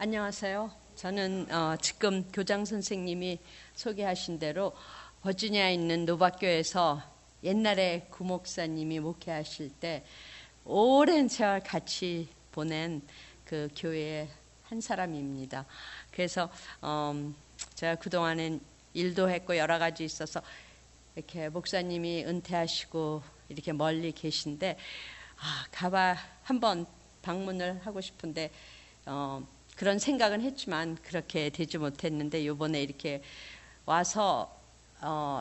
안녕하세요. 저는 지금 교장 선생님이 소개하신 대로 버지니아에 있는 노바교에서 옛날에 구목사님이 목회하실 때 오랜 세월 같이 보낸 그 교회의 한 사람입니다. 그래서 제가 그동안엔 일도 했고 여러 가지 있어서 이렇게 목사님이 은퇴하시고 이렇게 멀리 계신데 가봐 한번 방문을 하고 싶은데 그런 생각은 했지만 그렇게 되지 못했는데 이번에 이렇게 와서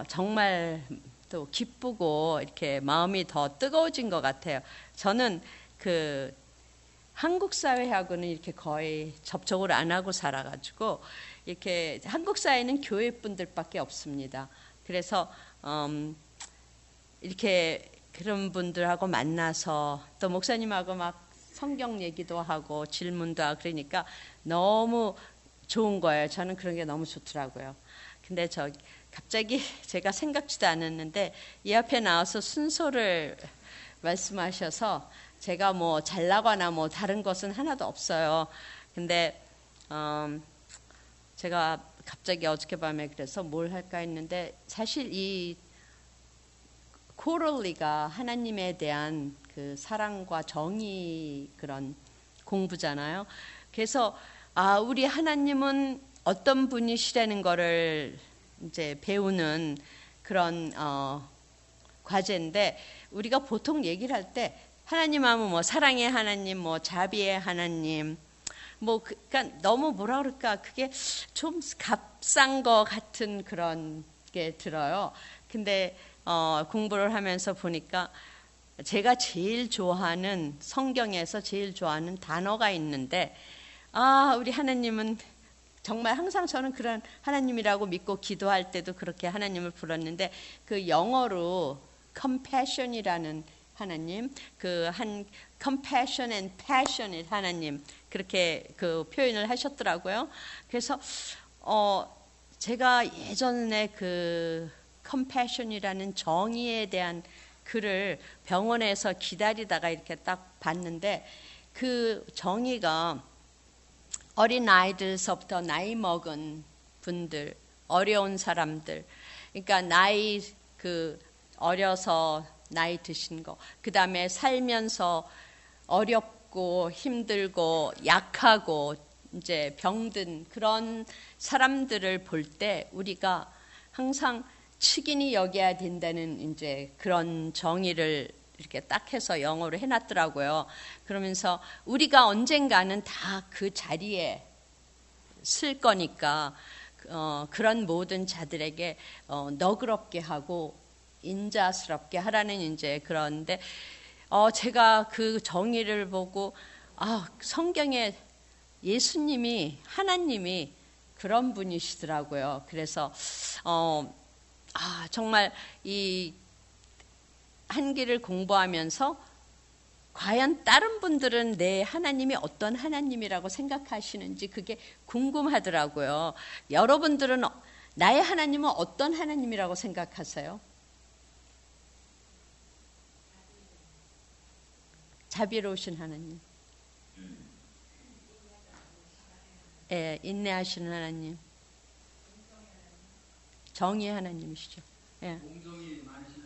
정말 또 기쁘고 이렇게 마음이 더 뜨거워진 것 같아요. 저는 그 한국 사회하고는 이렇게 거의 접촉을 안 하고 살아가지고 이렇게 한국 사회는 교회 분들밖에 없습니다. 그래서 이렇게 그런 분들하고 만나서 또 목사님하고 막 성경 얘기도 하고 질문도 하고 그러니까 너무 좋은 거예요. 저는 그런 게 너무 좋더라고요. 근데 갑자기 제가 생각지도 않았는데 이 앞에 나와서 순서를 말씀하셔서 제가 뭐 잘나거나 뭐 다른 것은 하나도 없어요. 근데 제가 갑자기 어저께 밤에 그래서 뭘 할까 했는데 사실 이 코럴리가 하나님에 대한 그 사랑과 정의 그런 공부잖아요. 그래서 우리 하나님은 어떤 분이시라는 거를 이제 배우는 그런 과제인데 우리가 보통 얘기를 할 때 하나님 하면 뭐 사랑의 하나님, 뭐 자비의 하나님, 뭐 그러니까 너무 뭐라 그럴까 그게 좀 값싼 거 같은 그런 게 들어요. 근데 공부를 하면서 보니까 제가 제일 좋아하는 성경에서 제일 좋아하는 단어가 있는데 우리 하나님은 정말 항상 저는 그런 하나님이라고 믿고 기도할 때도 그렇게 하나님을 불렀는데 그 영어로 compassion이라는 하나님, compassion and passionate 하나님 그렇게 그 표현을 하셨더라고요. 그래서 제가 예전에 그 compassion이라는 정의에 대한 글을 병원에서 기다리다가 이렇게 딱 봤는데 그 정의가 어린 아이들서부터 나이 먹은 분들, 어려운 사람들, 그러니까 나이 어려서 나이 드신 거, 그 다음에 살면서 어렵고 힘들고 약하고 이제 병든 그런 사람들을 볼 때 우리가 항상 측인이 여겨야 된다는 이제 그런 정의를 이렇게 딱 해서 영어로 해놨더라고요. 그러면서 우리가 언젠가는 다 그 자리에 쓸 거니까 그런 모든 자들에게 너그럽게 하고 인자스럽게 하라는 이제 그런데 제가 그 정의를 보고 성경에 예수님이 하나님이 그런 분이시더라고요. 그래서 정말 이 한기를 공부하면서 과연 다른 분들은 내 하나님이 어떤 하나님이라고 생각하시는지 그게 궁금하더라고요. 여러분들은 나의 하나님은 어떤 하나님이라고 생각하세요? 자비로우신 하나님. 인내하시는 하나님. 정의의 하나님이시죠. 동정이 많으신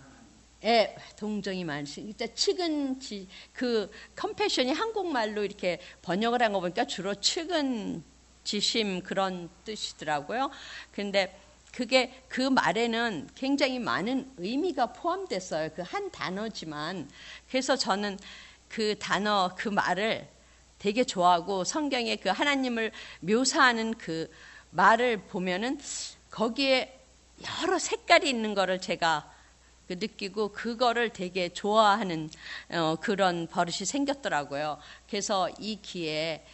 하나님. 동정이 많으신. 측은지 그 컴패션이 한국말로 이렇게 번역을 한 거 보니까 주로 측은지심 그런 뜻이더라고요. 근데 그게 그 말에는 굉장히 많은 의미가 포함됐어요. 그 한 단어지만. 그래서 저는 그 단어 그 말을 되게 좋아하고 성경에 그 하나님을 묘사하는 그 말을 보면은 거기에 여러 색깔이 있는 거를 제가 느끼고 그거를 되게 좋아하는 그런 버릇이 생겼더라고요. 그래서 이 기회에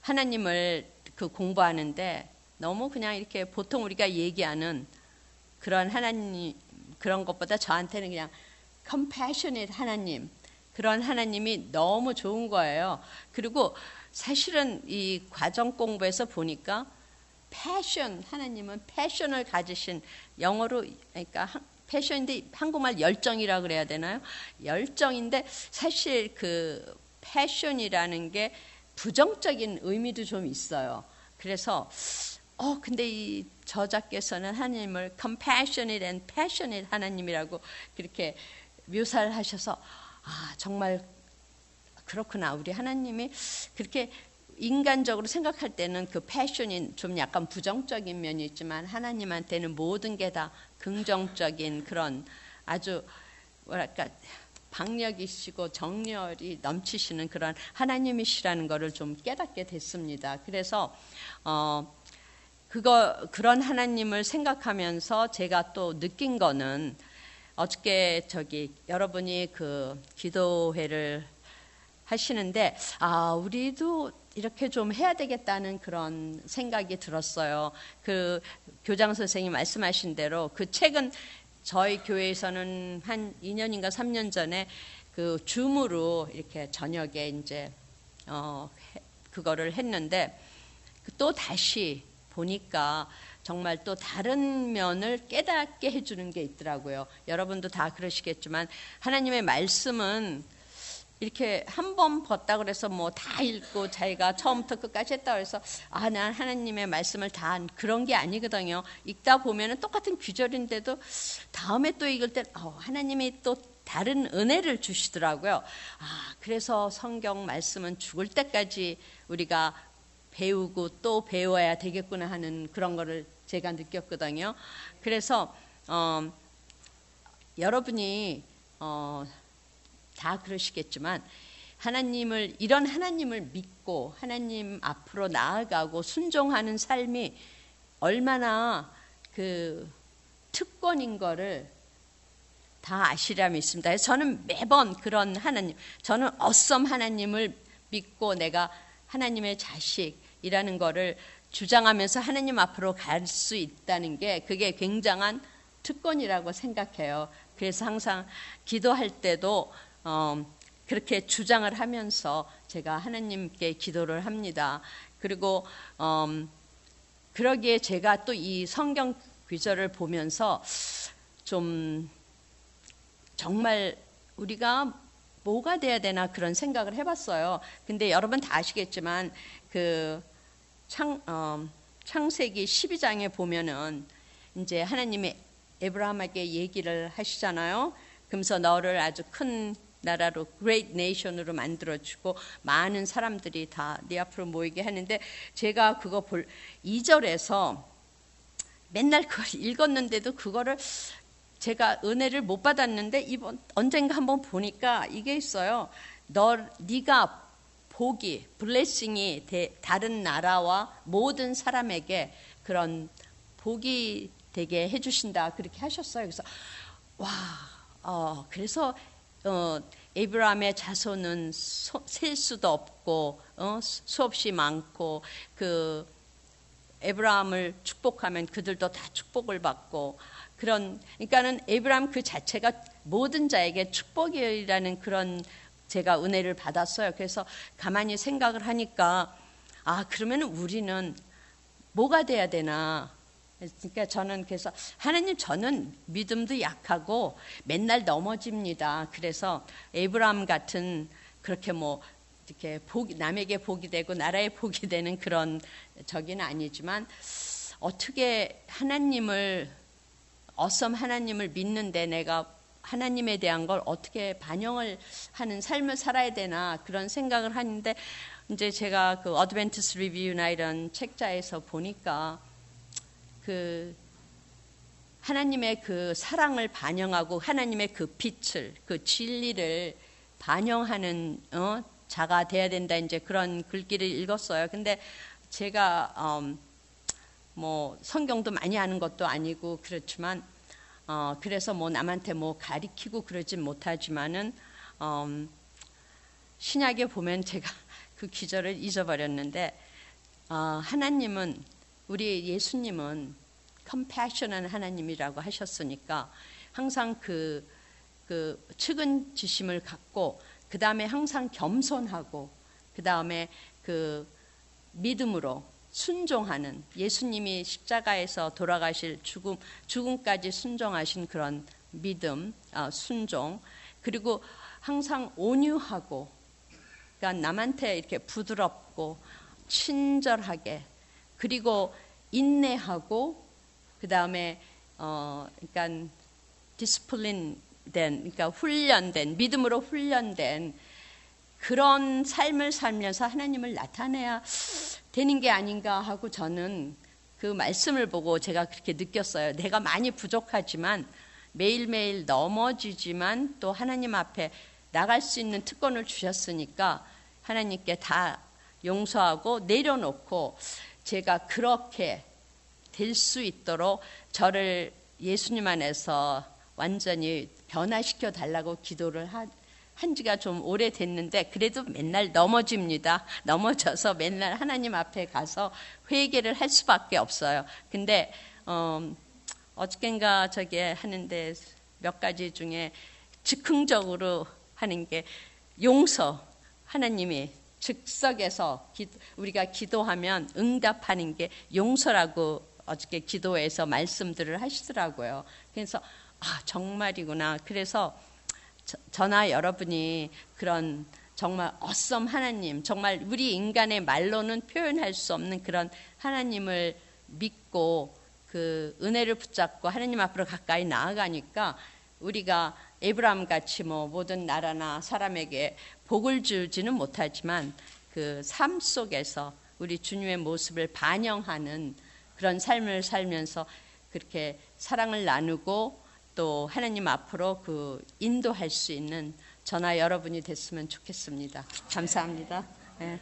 하나님을 공부하는데 너무 그냥 이렇게 보통 우리가 얘기하는 그런 하나님 그런 것보다 저한테는 그냥 compassionate 하나님 그런 하나님이 너무 좋은 거예요. 그리고 사실은 이 과정 공부에서 보니까 패션, 하나님은 패션을 가지신 영어로 그러니까 패션인데 한국말 열정이라 그래야 되나요? 열정인데 사실 그 패션이라는 게 부정적인 의미도 좀 있어요. 그래서 근데 이 저자께서는 하나님을 compassionate and passionate 하나님이라고 그렇게 묘사를 하셔서 정말 그렇구나. 우리 하나님이 그렇게 인간적으로 생각할 때는 그 패션이 좀 약간 부정적인 면이 있지만 하나님한테는 모든 게 다 긍정적인 그런 아주 뭐랄까 박력이시고 정열이 넘치시는 그런 하나님이시라는 것을 좀 깨닫게 됐습니다. 그래서 그런 하나님을 생각하면서 제가 또 느낀 거는 어저께 여러분이 그 기도회를 하시는데 우리도 이렇게 좀 해야 되겠다는 그런 생각이 들었어요. 그 교장 선생님이 말씀하신 대로 그 책은 저희 교회에서는 한 2년인가 3년 전에 그 줌으로 이렇게 저녁에 이제 그거를 했는데 또 다시 보니까 정말 또 다른 면을 깨닫게 해주는 게 있더라고요. 여러분도 다 그러시겠지만 하나님의 말씀은 이렇게 한 번 봤다 그래서 뭐 다 읽고 자기가 처음부터 끝까지 했다 그래서 난 하나님의 말씀을 다 그런 게 아니거든요. 읽다 보면은 똑같은 구절인데도 다음에 또 읽을 때 하나님이 또 다른 은혜를 주시더라고요. 그래서 성경 말씀은 죽을 때까지 우리가 배우고 또 배워야 되겠구나 하는 그런 거를 제가 느꼈거든요. 그래서 여러분이 다 그러시겠지만 이런 하나님을 믿고 하나님 앞으로 나아가고 순종하는 삶이 얼마나 그 특권인 거를 다 아시리라 믿습니다. 저는 매번 그런 저는 하나님을 믿고 내가 하나님의 자식이라는 거를 주장하면서 하나님 앞으로 갈 수 있다는 게 그게 굉장한 특권이라고 생각해요. 그래서 항상 기도할 때도 그렇게 주장을 하면서 제가 하나님께 기도를 합니다. 그리고 그러기에 제가 또 이 성경 구절을 보면서 좀 정말 우리가 뭐가 돼야 되나 그런 생각을 해봤어요. 근데 여러분 다 아시겠지만 그 창세기 12장에 보면은 이제 하나님이 에브라함에게 얘기를 하시잖아요. 그러면서 너를 아주 큰 나라로 great nation으로 만들어주고 많은 사람들이 다 네 앞으로 모이게 하는데 제가 그거 2절에서 맨날 그걸 읽었는데도 그거를 제가 은혜를 못 받았는데 언젠가 한번 보니까 이게 있어요. 네가 복이 blessing이 다른 나라와 모든 사람에게 그런 복이 되게 해주신다 그렇게 하셨어요. 그래서 그래서 에브라함의 자손은 셀 수도 없고 수없이 많고 그 에브라함을 축복하면 그들도 다 축복을 받고 그러니까는 에브라함 그 자체가 모든 자에게 축복이라는 그런 제가 은혜를 받았어요. 그래서 가만히 생각을 하니까 그러면 우리는 뭐가 돼야 되나? 그러니까 저는 그래서 하나님 저는 믿음도 약하고 맨날 넘어집니다. 그래서 에브라함 같은 그렇게 뭐 이렇게 남에게 복이 되고 나라에 복이 되는 그런 저기는 아니지만 어떻게 하나님을 믿는데 내가 하나님에 대한 걸 어떻게 반영을 하는 삶을 살아야 되나 그런 생각을 하는데 이제 제가 그 어드벤티스트 리뷰나 이런 책자에서 보니까 그 하나님의 그 사랑을 반영하고 하나님의 그 빛을 그 진리를 반영하는 자가 돼야 된다 이제 그런 글귀를 읽었어요. 근데 제가 뭐 성경도 많이 아는 것도 아니고 그렇지만 그래서 뭐 남한테 뭐 가리키고 그러진 못하지만은 신약에 보면 제가 그 기절을 잊어버렸는데 하나님은 우리 예수님은 컴패션한 하나님이라고 하셨으니까 항상 그 측은지심을 갖고 그 다음에 항상 겸손하고 그 다음에 그 믿음으로 순종하는 예수님이 십자가에서 돌아가실 죽음까지 순종하신 그런 믿음, 순종 그리고 항상 온유하고 그러니까 남한테 이렇게 부드럽고 친절하게, 그리고 인내하고, 그 다음에 그러니까 디스플린 된, 그러니까 훈련된, 믿음으로 훈련된 그런 삶을 살면서 하나님을 나타내야 되는 게 아닌가 하고, 저는 그 말씀을 보고 제가 그렇게 느꼈어요. 내가 많이 부족하지만, 매일매일 넘어지지만 또 하나님 앞에 나갈 수 있는 특권을 주셨으니까 하나님께 다 용서하고 내려놓고, 제가 그렇게 될 수 있도록 저를 예수님 안에서 완전히 변화시켜 달라고 기도를 한 지가 좀 오래됐는데, 그래도 맨날 넘어집니다. 넘어져서 맨날 하나님 앞에 가서 회개를 할 수밖에 없어요. 근데 어저께인가 저게 하는데 몇 가지 중에 즉흥적으로 하는 게 용서, 하나님이 즉석에서 우리가 기도하면 응답하는 게 용서라고 어저께 기도에서 말씀들을 하시더라고요. 그래서 정말이구나. 그래서 저나 여러분이 그런 정말 어썸 하나님, 정말 우리 인간의 말로는 표현할 수 없는 그런 하나님을 믿고 그 은혜를 붙잡고 하나님 앞으로 가까이 나아가니까, 우리가 에브라임 같이 모든 나라나 사람에게 복을 주지는 못하지만 그 삶 속에서 우리 주님의 모습을 반영하는 그런 삶을 살면서 그렇게 사랑을 나누고 또 하나님 앞으로 그 인도할 수 있는 저나 여러분이 됐으면 좋겠습니다. 감사합니다. 네.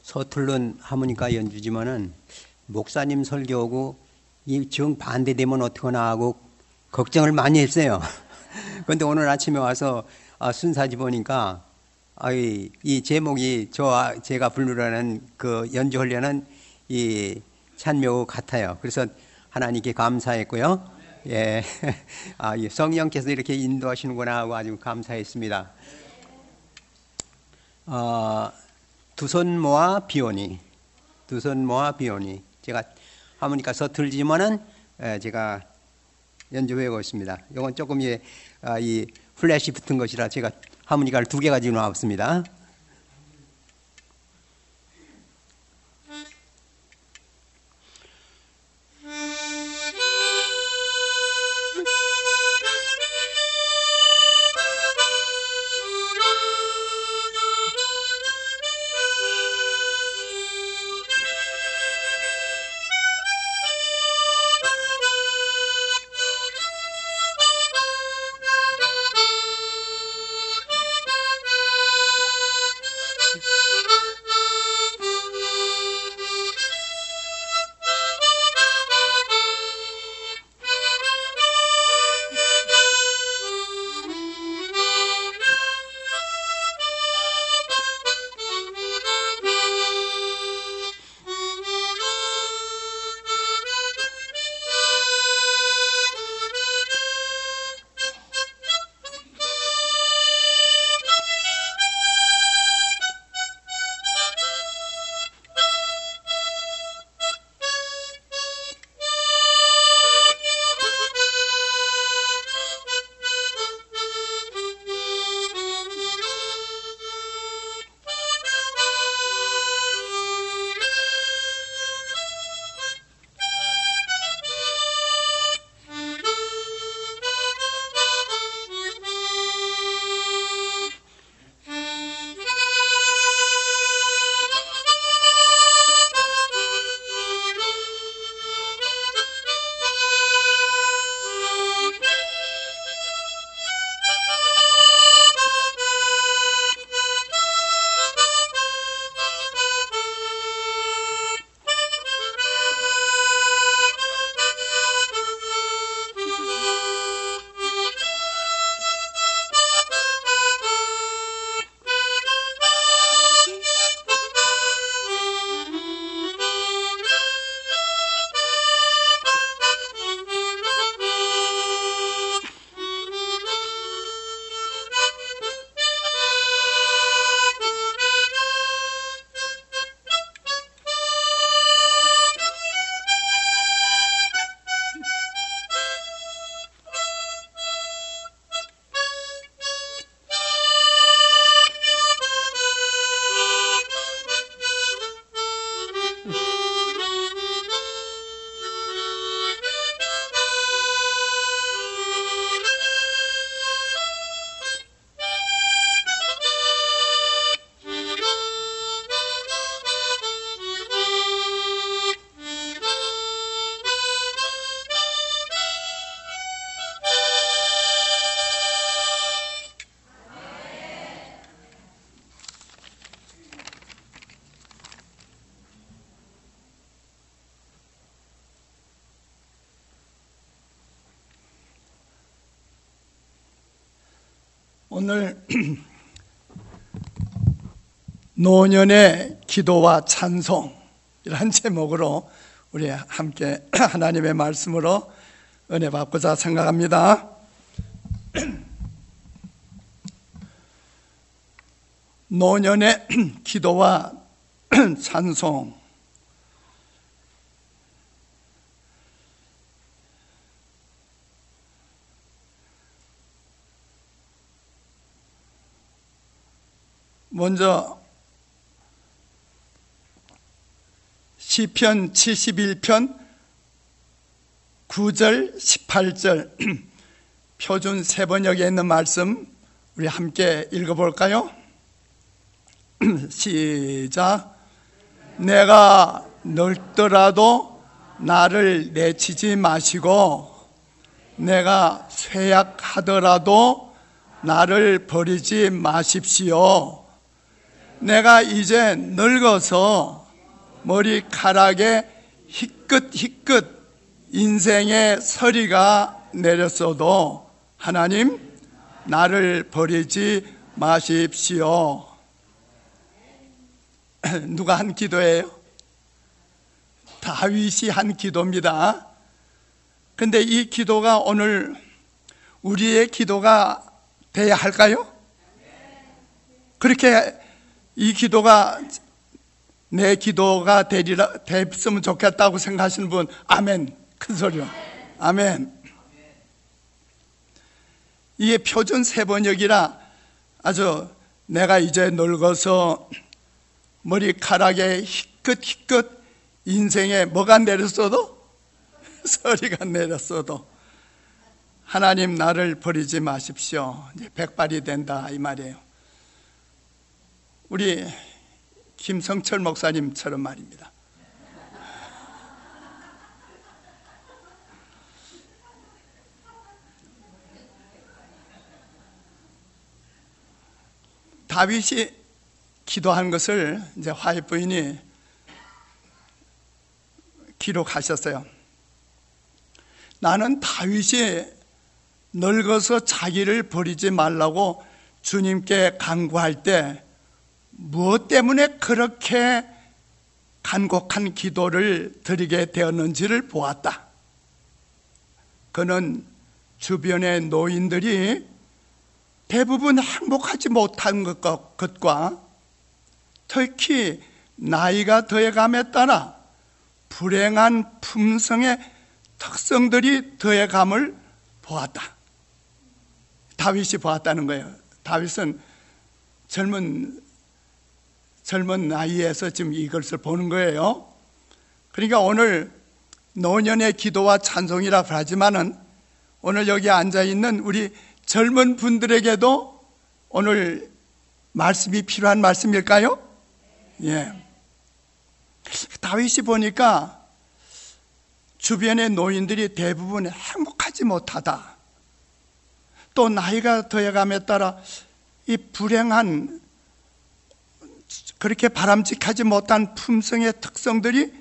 서툴른 하모니카 연주지만은 목사님 설교하고 이 정반대되면 어떡하나 하고 걱정을 많이 했어요. 그런데 오늘 아침에 와서 순사지 보니까 이 제목이 제가 부르려는 그 연주하려는 이 찬묘 같아요. 그래서 하나님께 감사했고요. 예, 성령께서 이렇게 인도하시는구나 하고 아주 감사했습니다. 두 손 모아 비오니, 두 손 모아 비오니. 제가 하모니카 서툴지만은 제가 연주하고 있습니다. 이건 조금 이 플래시 붙은 것이라 제가 하모니카를 2개 가지고 나왔습니다. 오늘 노년의 기도와 찬송이라는 제목으로 우리 함께 하나님의 말씀으로 은혜 받고자 생각합니다. 노년의 기도와 찬송. 먼저 시편 71편 9절 18절 표준 세번역에 있는 말씀 우리 함께 읽어볼까요? 시작. 내가 늙더라도 나를 내치지 마시고 내가 쇠약하더라도 나를 버리지 마십시오. 내가 이제 늙어서 머리카락에 희끗희끗 인생의 서리가 내렸어도 하나님 나를 버리지 마십시오. 누가 한 기도예요? 다윗이 한 기도입니다. 근데 이 기도가 오늘 우리의 기도가 돼야 할까요? 그렇게 이 기도가 내 기도가 됐으면 좋겠다고 생각하시는 분 아멘. 큰 소리요. 아멘. 이게 표준 세번역이라 아주 내가 이제 늙어서 머리카락에 희끗희끗 인생에 뭐가 내렸어도 서리가 내렸어도 하나님 나를 버리지 마십시오. 이제 백발이 된다 이 말이에요. 우리 김성철 목사님처럼 말입니다. 다윗이 기도한 것을 이제 화해 부인이 기록하셨어요. 나는 다윗이 늙어서 자기를 버리지 말라고 주님께 간구할 때 무엇 때문에 그렇게 간곡한 기도를 드리게 되었는지를 보았다. 그는 주변의 노인들이 대부분 행복하지 못한 것과 특히 나이가 더해감에 따라 불행한 품성의 특성들이 더해감을 보았다. 다윗이 보았다는 거예요. 다윗은 젊은 나이에서 지금 이것을 보는 거예요. 그러니까 오늘 노년의 기도와 찬송이라고 하지만은 오늘 여기 앉아있는 우리 젊은 분들에게도 오늘 말씀이 필요한 말씀일까요? 예. 다윗이 보니까 주변의 노인들이 대부분 행복하지 못하다. 또 나이가 더해감에 따라 이 불행한 그렇게 바람직하지 못한 품성의 특성들이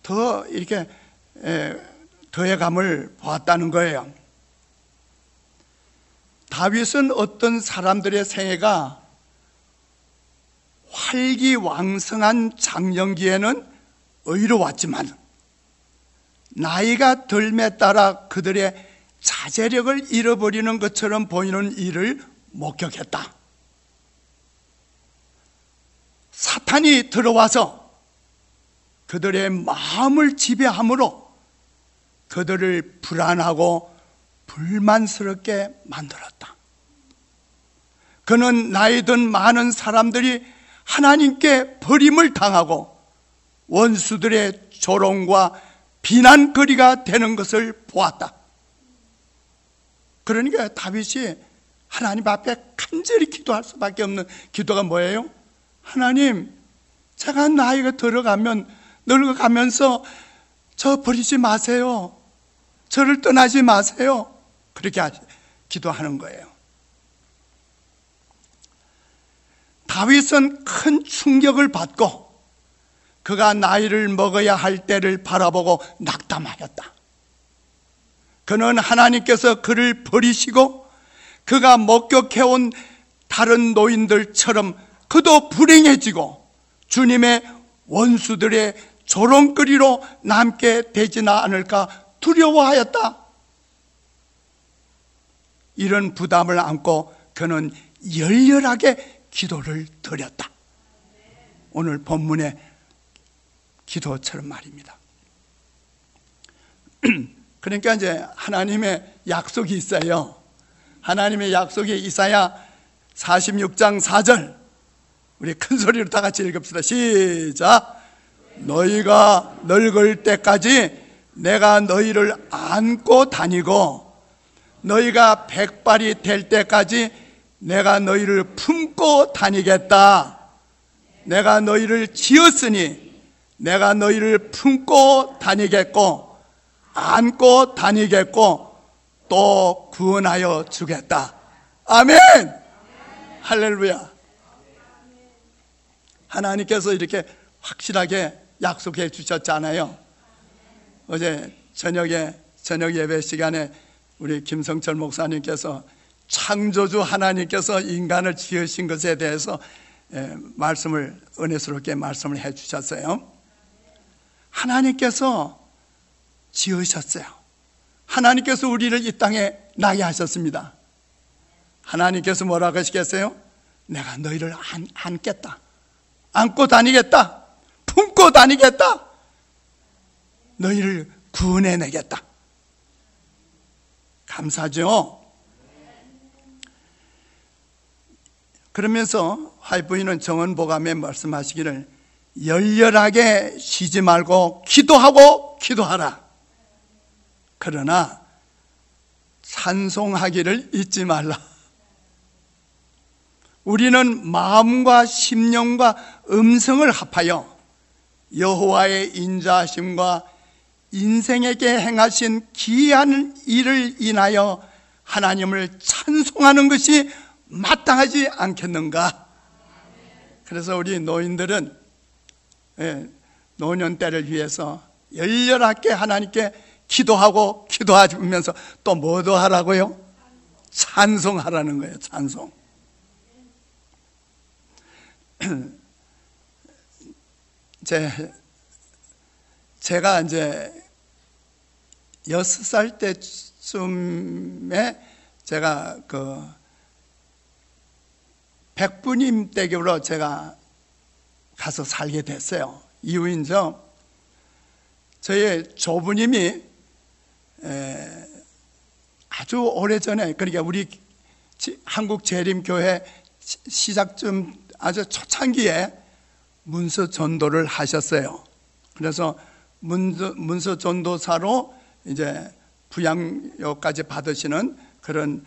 더 이렇게 더해감을 보았다는 거예요. 다윗은 어떤 사람들의 생애가 활기왕성한 장년기에는 의로웠지만 나이가 듦에 따라 그들의 자제력을 잃어버리는 것처럼 보이는 일을 목격했다. 사탄이 들어와서 그들의 마음을 지배함으로 그들을 불안하고 불만스럽게 만들었다. 그는 나이 든 많은 사람들이 하나님께 버림을 당하고 원수들의 조롱과 비난거리가 되는 것을 보았다. 그러니까 다윗이 하나님 앞에 간절히 기도할 수밖에 없는 기도가 뭐예요? 하나님, 제가 나이가 들어가면 늙어가면서 저 버리지 마세요. 저를 떠나지 마세요. 그렇게 기도하는 거예요. 다윗은 큰 충격을 받고 그가 나이를 먹어야 할 때를 바라보고 낙담하였다. 그는 하나님께서 그를 버리시고 그가 목격해온 다른 노인들처럼 그도 불행해지고 주님의 원수들의 조롱거리로 남게 되지는 않을까 두려워하였다. 이런 부담을 안고 그는 열렬하게 기도를 드렸다. 오늘 본문의 기도처럼 말입니다. 그러니까 이제 하나님의 약속이 있어요. 하나님의 약속이 이사야 46장 4절, 우리 큰 소리로 다 같이 읽읍시다. 시작. 너희가 늙을 때까지 내가 너희를 안고 다니고 너희가 백발이 될 때까지 내가 너희를 품고 다니겠다. 내가 너희를 지었으니 내가 너희를 품고 다니겠고 안고 다니겠고 또 구원하여 주겠다. 아멘. 할렐루야. 하나님께서 이렇게 확실하게 약속해 주셨잖아요. 어제 저녁 예배 시간에 우리 김성철 목사님께서 창조주 하나님께서 인간을 지으신 것에 대해서 은혜스럽게 말씀을 해 주셨어요. 하나님께서 지으셨어요. 하나님께서 우리를 이 땅에 나게 하셨습니다. 하나님께서 뭐라고 하시겠어요? 내가 너희를 안겠다. 안고 다니겠다. 품고 다니겠다. 너희를 구원해내겠다. 감사죠? 그러면서 화이트부인은 정언보감에 말씀하시기를 열렬하게 쉬지 말고 기도하고 기도하라. 그러나 찬송하기를 잊지 말라. 우리는 마음과 심령과 음성을 합하여 여호와의 인자하심과 인생에게 행하신 기이한 일을 인하여 하나님을 찬송하는 것이 마땅하지 않겠는가? 그래서 우리 노인들은 노년 때를 위해서 열렬하게 하나님께 기도하고 기도하면서 또 뭐도 하라고요? 찬송하라는 거예요. 찬송. 제가 이제 6살 때쯤에 제가 그 백부님 댁으로 제가 가서 살게 됐어요. 이유인죠. 저희 조부님이 아주 오래전에, 그러니까 우리 한국 재림교회 시작쯤 아주 초창기에 문서 전도를 하셨어요. 그래서 문서 전도사로 이제 부양료까지 받으시는 그런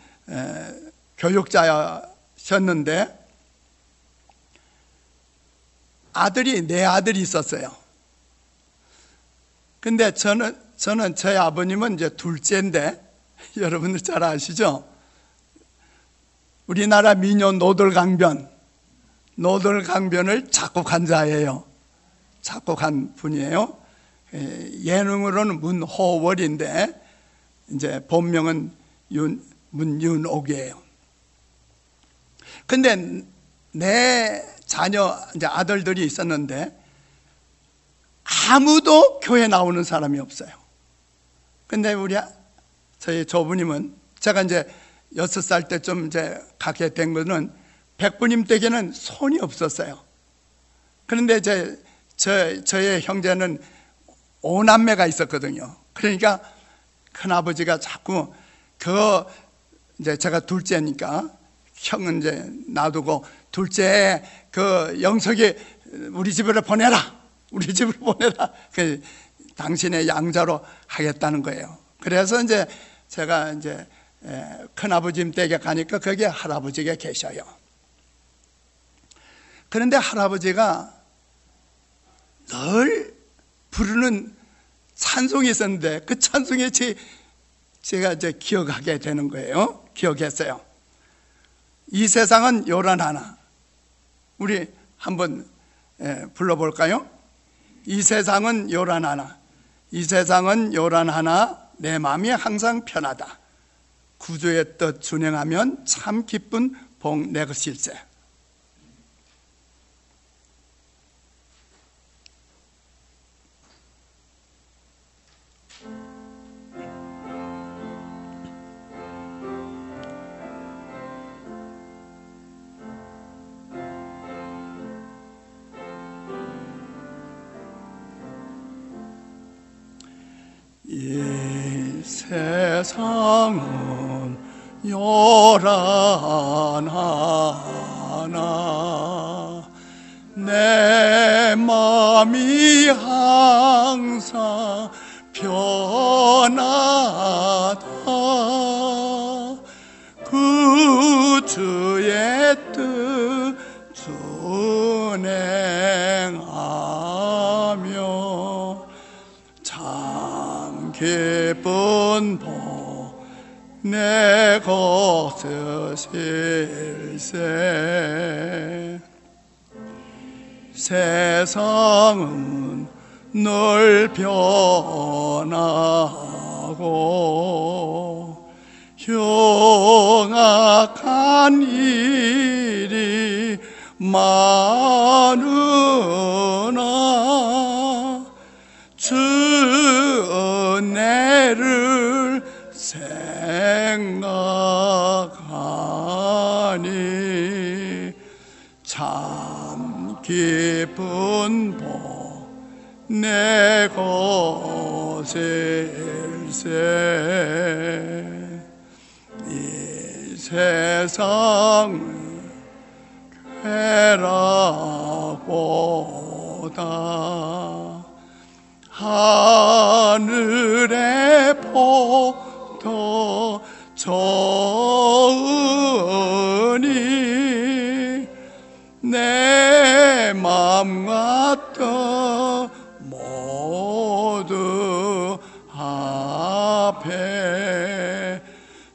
교육자셨는데 네 아들이 있었어요. 근데 저는 저희 아버님은 이제 둘째인데 여러분들 잘 아시죠? 우리나라 민요 노들강변을 작곡한 자예요. 작곡한 분이에요. 예능으로는 문호월인데 이제 본명은 문윤옥이에요. 근데 내 자녀 이제 아들들이 있었는데 아무도 교회 나오는 사람이 없어요. 근데 저희 조부님은, 제가 이제 6살 때쯤 이제 가게 된 거는 백부님 댁에는 손이 없었어요. 그런데 저의 형제는 5남매가 있었거든요. 그러니까 큰아버지가 자꾸 이제 제가 둘째니까 형은 이제 놔두고 둘째 영석이 우리 집으로 보내라. 당신의 양자로 하겠다는 거예요. 그래서 이제 제가 이제 큰아버지 댁에 가니까 거기에 할아버지가 계셔요. 그런데 할아버지가 늘 부르는 찬송이 있었는데 그 찬송이 제가 이제 기억하게 되는 거예요. 기억했어요. 이 세상은 요란하나. 우리 한번 불러볼까요? 이 세상은 요란하나. 이 세상은 요란하나 내 마음이 항상 편하다. 구주의 뜻 준행하면 참 기쁜 복 내 것일세. 이 세상은 요란하나 내 맘이 항상 편하다. 그 주의 뜻 준행하며 참 기쁜 복 내 것일세. 세상은 늘 변하고 흉악한 일이 많으나 주 은혜를 생각하니 참 기쁜 복 내 것일세. 이 세상을 쾌락보다 하늘의 복도 좋으니 내 맘과 뜻 모두 앞에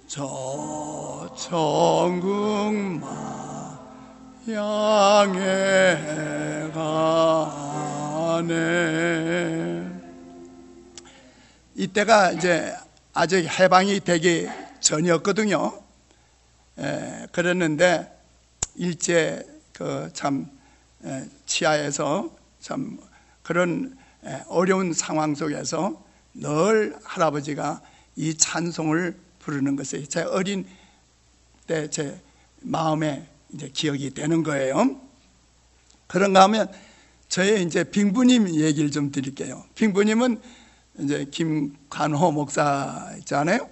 저 천국만 향해 가네. 이때가 이제 아직 해방이 되기 전이었거든요. 그랬는데 일제 참 치하에서 참 그런 어려운 상황 속에서 늘 할아버지가 이 찬송을 부르는 것이 제 어린 때 제 마음에 이제 기억이 되는 거예요. 그런가 하면 저의 이제 빙부님 얘기를 좀 드릴게요. 빙부님은 이제 김관호 목사 있잖아요.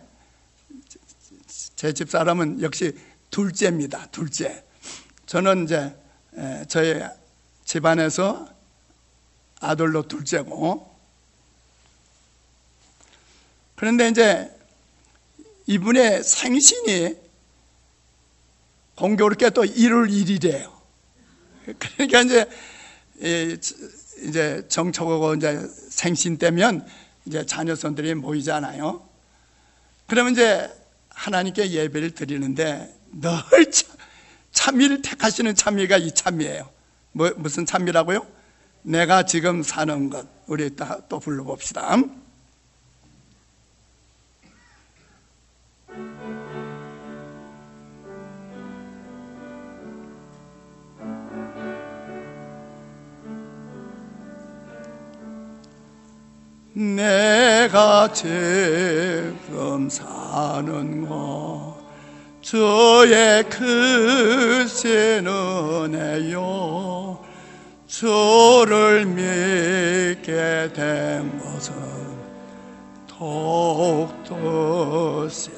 제 집사람은 역시 둘째입니다. 둘째. 저는 이제 저희 집안에서 아들로 둘째고, 그런데 이제 이분의 생신이 공교롭게 또 1월 1일이에요. 그러니까 이제 정초고 이제 생신 때면 이제 자녀손들이 모이잖아요. 그러면 이제 하나님께 예배를 드리는데 늘 참미를 택하시는 참미가 이 참미예요. 무슨 참미라고요? 내가 지금 사는 것. 우리 또 불러봅시다. 내가 지금 사는 것 주의 크신 은혜요. 주를 믿게 된 것은 더욱더 신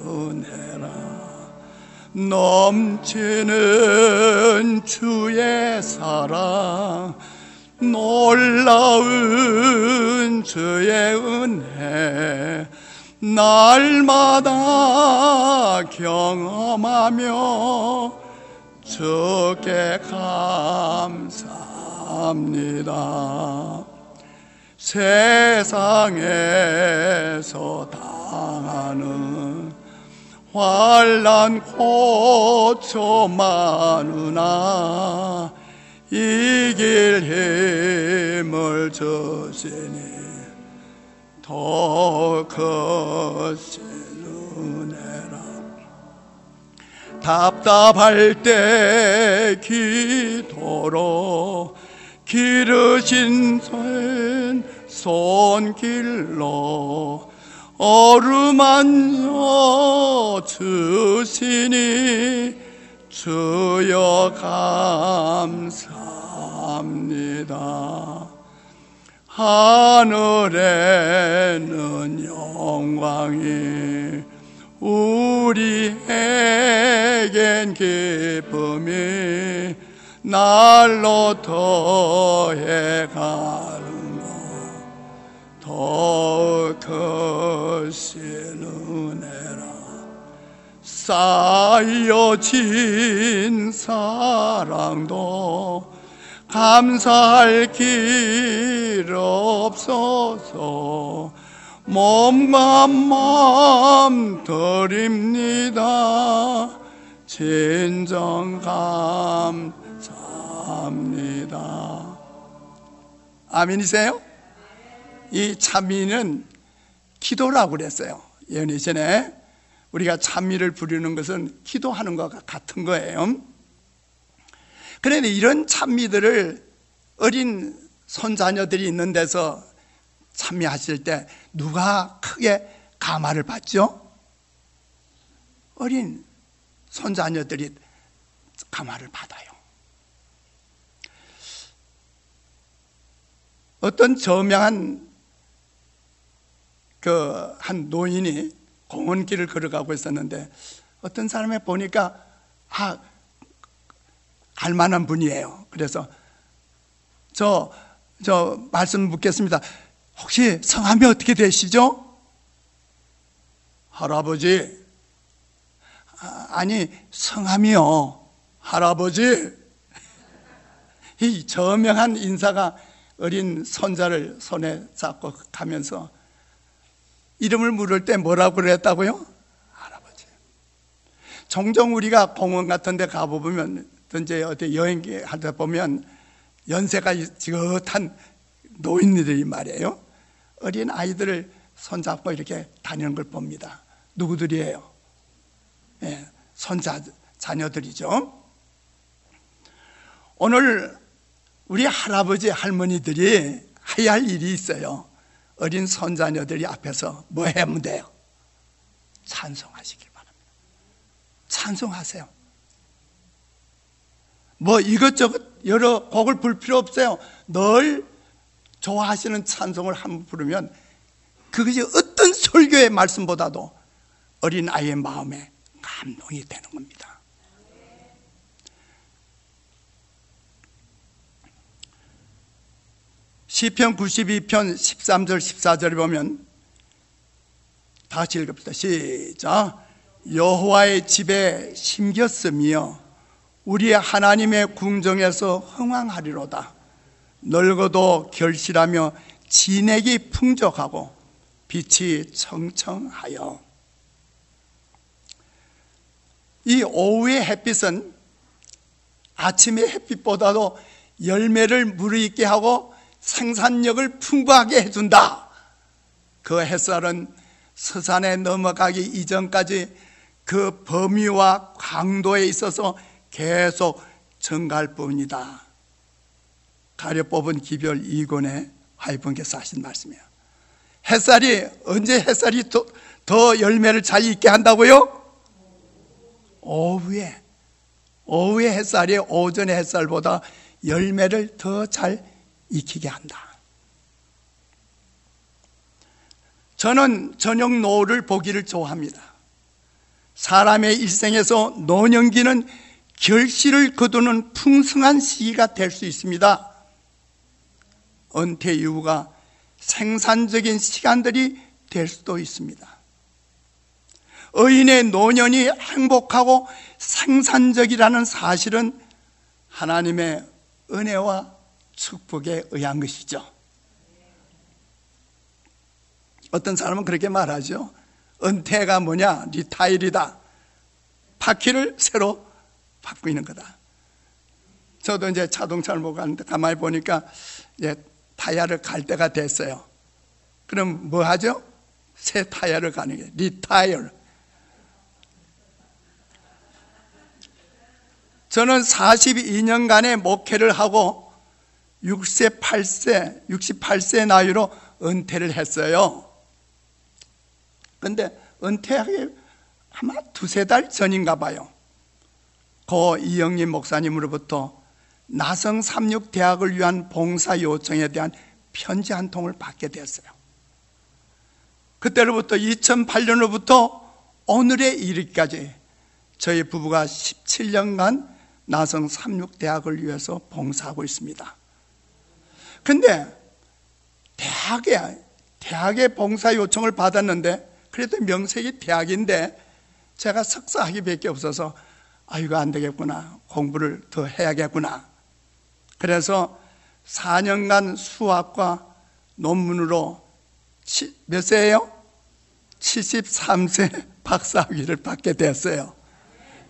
은혜라. 넘치는 주의 사랑, 놀라운 주의 은혜 날마다 경험하며 주께 감사합니다. 세상에서 당하는 환난 고초 많으나 이길 힘을 주시니 더 크신 은혜라. 답답할 때 기도로 기르신 손길로 어루만져 주시니 주여 감사합니다. 하늘에는 영광이 우리에겐 기쁨이 날로 더해가는 것 더욱 크신 은혜라. 쌓여진 사랑도 감사할 길 없어서 몸과 마음 드립니다. 진정 감사합니다. 아멘이세요? 이 찬미는 기도라고 그랬어요. 예언의 전에 우리가 찬미를 부르는 것은 기도하는 것과 같은 거예요. 그런데 이런 찬미들을 어린 손자녀들이 있는 데서 찬미하실 때 누가 크게 감화를 받죠? 어린 손자녀들이 감화를 받아요. 어떤 저명한 한 노인이 공원길을 걸어가고 있었는데 어떤 사람을 보니까 갈만한 분이에요. 그래서 저 말씀 묻겠습니다. 혹시 성함이 어떻게 되시죠? 할아버지. 아니 성함이요. 할아버지. 이 저명한 인사가 어린 손자를 손에 잡고 가면서 이름을 물을 때 뭐라고 그랬다고요? 할아버지. 종종 우리가 공원 같은 데 가보면 이제 어디 여행 하다 보면 연세가 지긋한 노인들이 말이에요. 어린 아이들을 손잡고 이렇게 다니는 걸 봅니다. 누구들이에요? 예, 자녀들이죠. 오늘 우리 할아버지 할머니들이 해야 할 일이 있어요. 어린 손자녀들이 앞에서 뭐 하면 돼요? 찬송하시길 바랍니다. 찬송하세요. 뭐 이것저것 여러 곡을 부를 필요 없어요. 늘 좋아하시는 찬송을 한번 부르면 그것이 어떤 설교의 말씀보다도 어린 아이의 마음에 감동이 되는 겁니다. 시편 92편 13절 14절에 보면 다 같이 읽읍시다. 시작. 여호와의 집에 심겼으며 우리 하나님의 궁정에서 흥왕하리로다. 늙어도 결실하며 진액이 풍족하고 빛이 청청하여. 이 오후의 햇빛은 아침의 햇빛보다도 열매를 무르익게 하고 생산력을 풍부하게 해준다. 그 햇살은 서산에 넘어가기 이전까지 그 범위와 강도에 있어서 계속 증가할 뿐이다. 가려 뽑은 기별 2권에 화이분께서 하신 말씀이에요. 햇살이 언제 햇살이 더 열매를 잘 익게 한다고요? 오후에 햇살이 오전의 햇살보다 열매를 더 잘 익히게 한다. 저는 저녁 노을을 보기를 좋아합니다. 사람의 일생에서 노년기는 결실을 거두는 풍성한 시기가 될 수 있습니다. 은퇴 이후가 생산적인 시간들이 될 수도 있습니다. 의인의 노년이 행복하고 생산적이라는 사실은 하나님의 은혜와 축복에 의한 것이죠. 어떤 사람은 그렇게 말하죠. 은퇴가 뭐냐? 리타일이다. 바퀴를 새로 바꾸는 거다. 저도 이제 자동차를 보고 가는데 가만히 보니까 이제 타이어를 갈 때가 됐어요. 그럼 뭐 하죠? 새 타이어를 가는 게 리타이어. 저는 42년간의 목회를 하고 68세 나이로 은퇴를 했어요. 근데 은퇴하기 아마 두세 달 전인가 봐요. 고 이영림 목사님으로부터 나성 삼육대학을 위한 봉사 요청에 대한 편지 한 통을 받게 되었어요. 그때로부터 2008년으로부터 오늘에 이르기까지 저희 부부가 17년간 나성 삼육대학을 위해서 봉사하고 있습니다. 근데 대학에 봉사 요청을 받았는데, 그래도 명색이 대학인데 제가 석사학위밖에 없어서 이거 안 되겠구나, 공부를 더 해야겠구나. 그래서 4년간 수학과 논문으로 몇 세예요? 73세 박사학위를 받게 됐어요.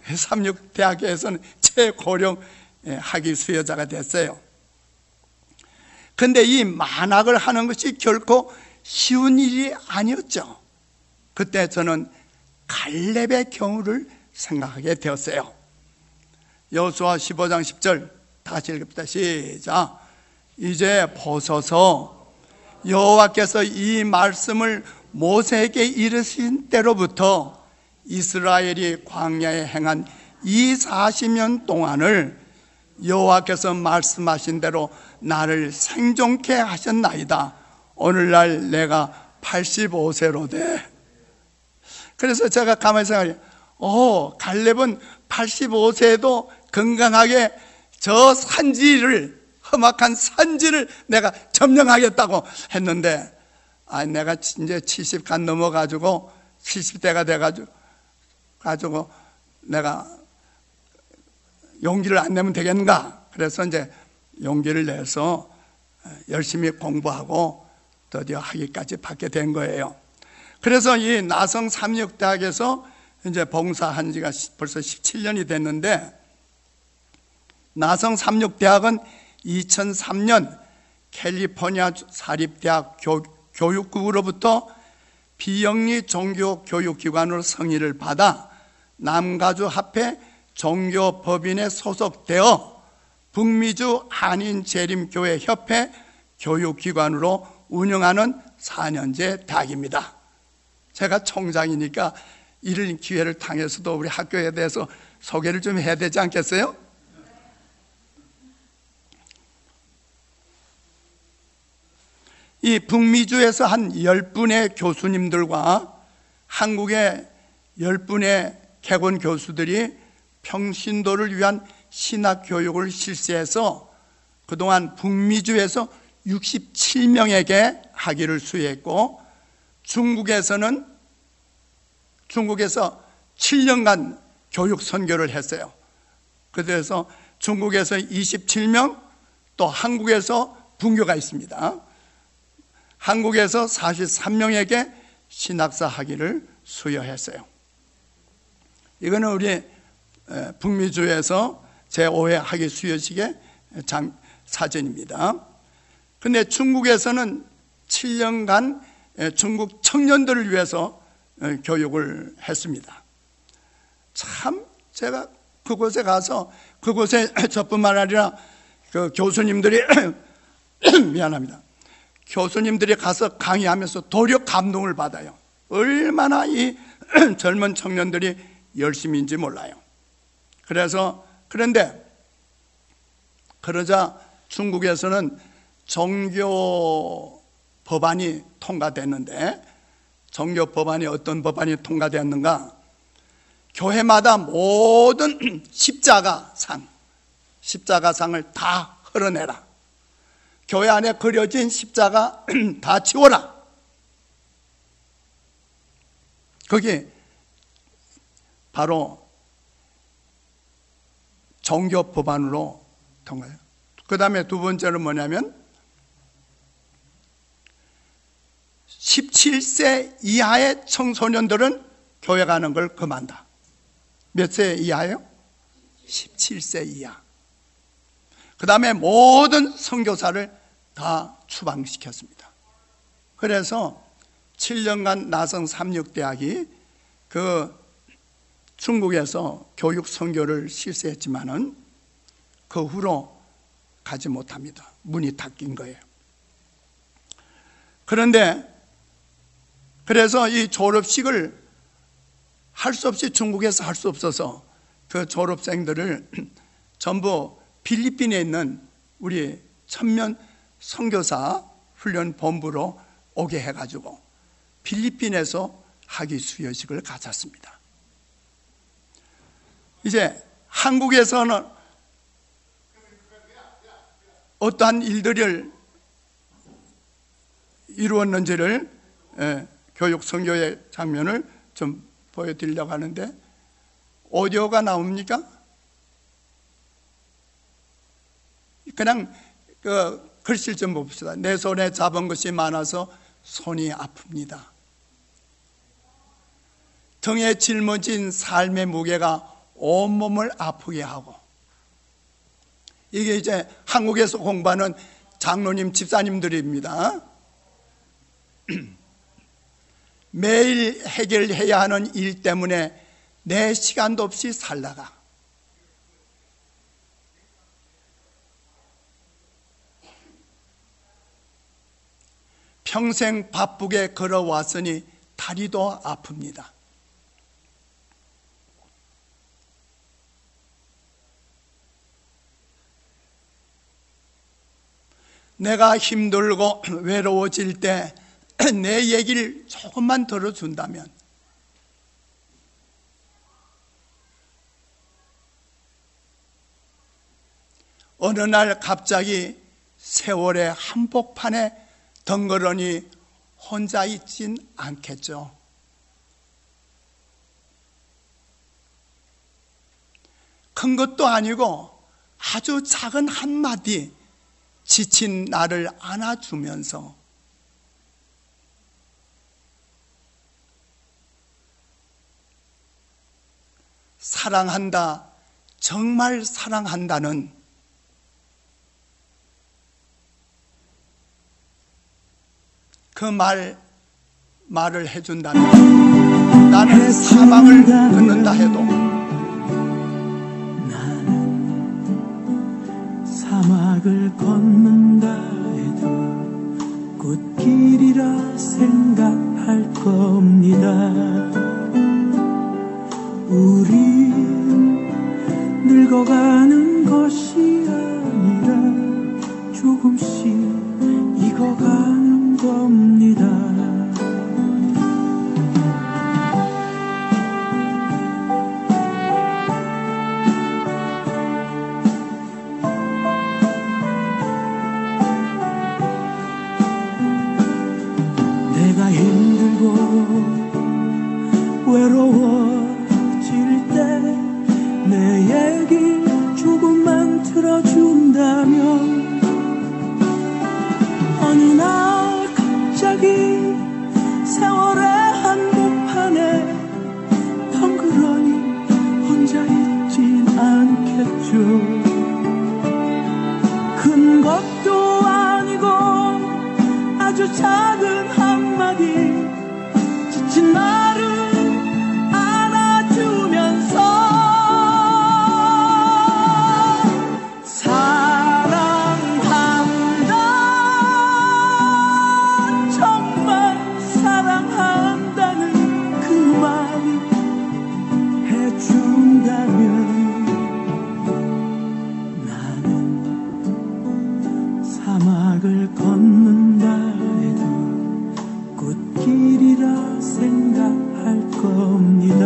삼육대학에서는 최고령 학위 수여자가 됐어요. 근데 이 만학을 하는 것이 결코 쉬운 일이 아니었죠. 그때 저는 갈렙의 경우를 생각하게 되었어요. 여호수아 15장 10절 다시 읽읍시다. 시작. 이제 보소서, 여호와께서 이 말씀을 모세에게 이르신 때로부터 이스라엘이 광야에 행한 이 40년 동안을 여호와께서 말씀하신 대로 나를 생존케 하셨나이다. 오늘날 내가 85세로 돼. 그래서 제가 가만히 생각해요. 갈렙은 85세에도 건강하게 저 험악한 산지를 내가 점령하겠다고 했는데, 내가 이제 70간 넘어가지고 70대가 돼가지고 내가 용기를 안 내면 되겠는가? 그래서 이제 용기를 내서 열심히 공부하고 드디어 학위까지 받게 된 거예요. 그래서 이 나성 삼육대학에서 이제 봉사한 지가 벌써 17년이 됐는데, 나성 삼육대학은 2003년 캘리포니아 사립대학 교육국으로부터 비영리 종교교육기관으로 승인을 받아 남가주 합회 종교법인에 소속되어 북미주 한인재림교회협회 교육기관으로 운영하는 4년제 대학입니다. 제가 총장이니까 이런 기회를 통해서도 우리 학교에 대해서 소개를 좀 해야 되지 않겠어요? 이 북미주에서 한 10분의 교수님들과 한국의 10분의 개건 교수들이 평신도를 위한 신학교육을 실시해서 그동안 북미주에서 67명에게 학위를 수여했고, 중국에서 7년간 교육 선교를 했어요. 그래서 중국에서 27명, 또 한국에서 분교가 있습니다. 한국에서 43명에게 신학사 학위를 수여했어요. 이거는 우리 북미주에서 제5회 학위 수여식의 사진입니다. 근데 중국에서는 7년간 중국 청년들을 위해서 교육을 했습니다. 참 제가 그곳에 가서, 그곳에 저뿐만 아니라 그 교수님들이 미안합니다. 교수님들이 가서 강의하면서 도리어 감동을 받아요. 얼마나 이 젊은 청년들이 열심인지 몰라요. 그러자 중국에서는 종교 법안이 통과됐는데, 종교 법안이 어떤 법안이 통과되었는가? 교회마다 모든 십자가상을 다 헐어내라. 교회 안에 그려진 십자가 다 치워라. 그게 바로 종교 법안으로 통과해요. 그 다음에 두 번째는 뭐냐면 17세 이하의 청소년들은 교회 가는 걸 금한다. 몇 세 이하예요? 17세 이하. 그 다음에 모든 선교사를 다 추방시켰습니다. 그래서 7년간 나성 삼육대학이 그 중국에서 교육 선교를 실시했지만은 그 후로 가지 못합니다. 문이 닫힌 거예요. 그런데 그래서 이 졸업식을 할 수 없이 중국에서 할 수 없어서 그 졸업생들을 전부 필리핀에 있는 우리 천면 선교사 훈련 본부로 오게 해가지고 필리핀에서 학위 수여식을 가졌습니다. 이제 한국에서는 어떠한 일들을 이루었는지를 교육 선교의 장면을 좀 보여드리려고 하는데, 오디오가 나옵니까? 그냥 글씨를 좀 봅시다. 내 손에 잡은 것이 많아서 손이 아픕니다. 등에 짊어진 삶의 무게가 온몸을 아프게 하고, 이게 이제 한국에서 공부하는 장로님, 집사님들입니다. 매일 해결해야 하는 일 때문에 내 시간도 없이 살다가 평생 바쁘게 걸어왔으니 다리도 아픕니다. 내가 힘들고 외로워질 때 내 얘기를 조금만 들어준다면 어느 날 갑자기 세월의 한복판에 덩그러니 혼자 있진 않겠죠. 큰 것도 아니고 아주 작은 한마디, 지친 나를 안아주면서 사랑한다, 정말 사랑한다는 그 말을 해준다면 나는 사방을 걷는다 해도, 나는 사막을 걷는다 해도 꽃길이라 생각할 겁니다. 우린 늙어가는 것이 아니라 조금씩 익어가는 겁니다. 내가 힘들고 외로워질 때 내 얘기 조금만 들어준다면 어느 날 갑자기 세월의 한복판에 덩그러니 혼자 있진 않겠죠. 큰 것도 아니고 아주 작은 한마디, 지친 나를 안아주면서 사랑한다, 정말 사랑한다는 그 말 해준다면 나는 사막을 걷는다 해도 꽃길이라 생각할 겁니다.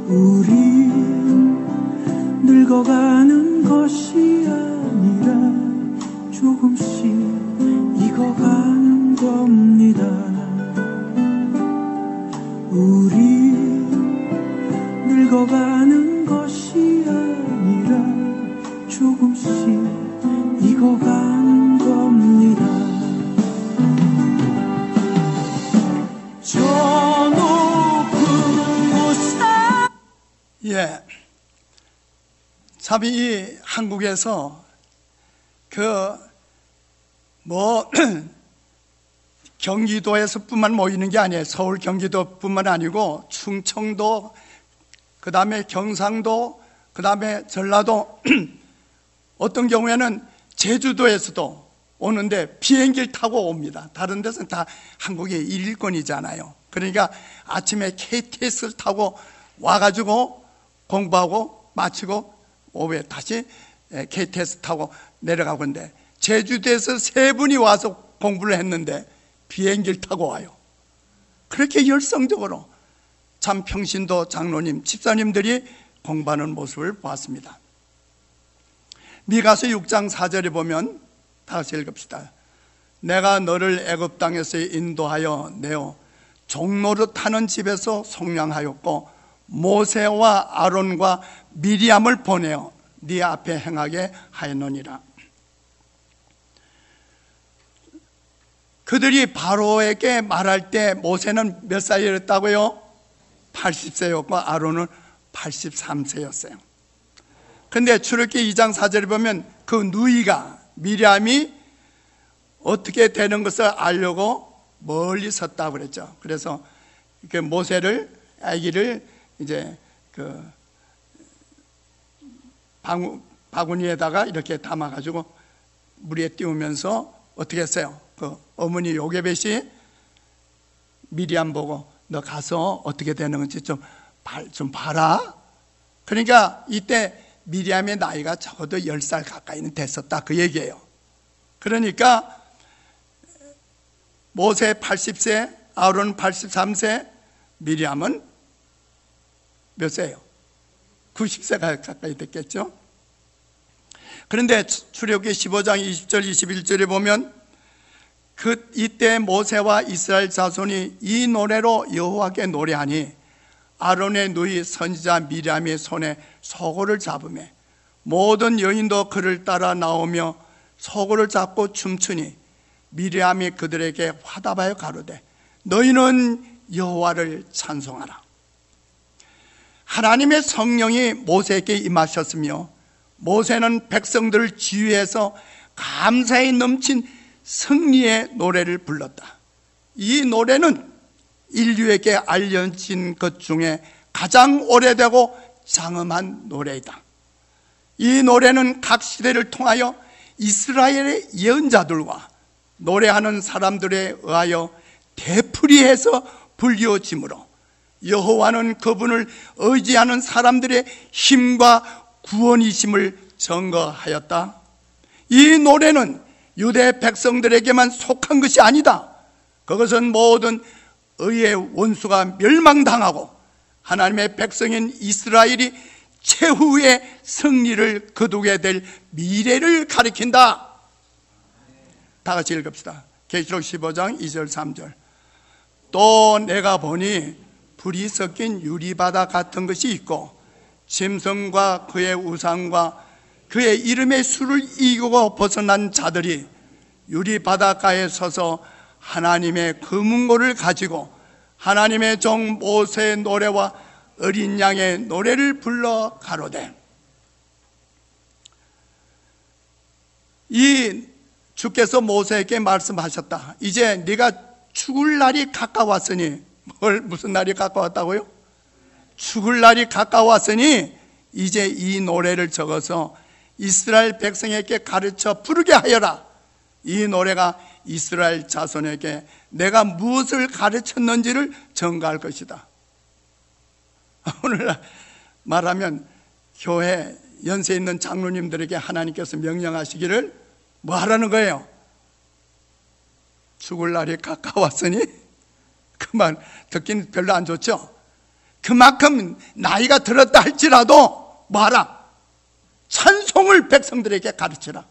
우린 늙어가는 것이 아니라 조금씩 익어가는 겁니다. 우린 늙어가는 것이 아니라 조금씩 익어가는 겁니다. 저 높은 곳에 참 이 한국에서 경기도에서뿐만 모이는 게 아니에요. 서울 경기도뿐만 아니고 충청도, 그 다음에 경상도, 그 다음에 전라도, 어떤 경우에는 제주도에서도 오는데 비행기를 타고 옵니다. 다른 데서는 다 한국의 일일권이잖아요. 그러니까 아침에 KTX를 타고 와가지고 공부하고 마치고 오후에 다시 KTX 타고 내려가고 있는데, 제주도에서 3분이 와서 공부를 했는데 비행기를 타고 와요. 그렇게 열성적으로 참 평신도 장로님, 집사님들이 공부하는 모습을 보았습니다. 미가서 6장 4절에 보면 다 같이 읽읍시다. 내가 너를 애굽 땅에서 인도하여 내어 종노릇 하는 집에서 속량하였고 모세와 아론과 미리암을 보내어 네 앞에 행하게 하였느니라. 그들이 바로에게 말할 때 모세는 몇 살이었다고요? 80세였고 아론은 83세였어요. 근데 출애굽기 2장 4절에 보면 그 누이가 미리암이 어떻게 되는 것을 알려고 멀리 섰다고 그랬죠. 그래서 그 모세를, 아기를 이제 그 바구니에다가 이렇게 담아가지고 물에 띄우면서 어떻게 했어요? 그 어머니 요게벳이 미리암 보고 너 가서 어떻게 되는 건지 좀 봐라. 그러니까 이때 미리암의 나이가 적어도 10살 가까이는 됐었다, 그 얘기예요. 그러니까 모세 80세, 아론 83세, 미리암은 몇 세예요? 90세가 가까이 됐겠죠. 그런데 출애굽기 15장 20절 21절에 보면 이때 모세와 이스라엘 자손이 이 노래로 여호와께 노래하니 아론의 누이 선지자 미리암의 손에 소고를 잡으며 모든 여인도 그를 따라 나오며 소고를 잡고 춤추니 미리암이 그들에게 화답하여 가로되 너희는 여호와를 찬송하라. 하나님의 성령이 모세에게 임하셨으며 모세는 백성들을 지휘해서 감사에 넘친 승리의 노래를 불렀다. 이 노래는 인류에게 알려진 것 중에 가장 오래되고 장엄한 노래이다. 이 노래는 각 시대를 통하여 이스라엘의 예언자들과 노래하는 사람들에 의하여 되풀이해서 불리워지므로 여호와는 그분을 의지하는 사람들의 힘과 구원이심을 증거하였다. 이 노래는 유대 백성들에게만 속한 것이 아니다. 그것은 모든 의의 원수가 멸망당하고 하나님의 백성인 이스라엘이 최후의 승리를 거두게 될 미래를 가리킨다. 다 같이 읽읍시다. 계시록 15장 2절 3절. 또 내가 보니 불이 섞인 유리바다 같은 것이 있고 짐승과 그의 우상과 그의 이름의 수를 이기고 벗어난 자들이 유리바닷가에 서서 하나님의 금은고를 가지고 하나님의 종 모세의 노래와 어린 양의 노래를 불러 가로되. 이 주께서 모세에게 말씀하셨다. 이제 네가 죽을 날이 가까웠으니, 무슨 날이 가까웠다고요? 죽을 날이 가까웠으니 이제 이 노래를 적어서 이스라엘 백성에게 가르쳐 부르게 하여라. 이 노래가 이스라엘 자손에게 내가 무엇을 가르쳤는지를 증거할 것이다. 오늘 말하면 교회 연세 있는 장로님들에게 하나님께서 명령하시기를 뭐 하라는 거예요? 죽을 날이 가까웠으니, 그 말 듣기는 별로 안 좋죠. 그만큼 나이가 들었다 할지라도 뭐 하라? 찬송을 백성들에게 가르치라.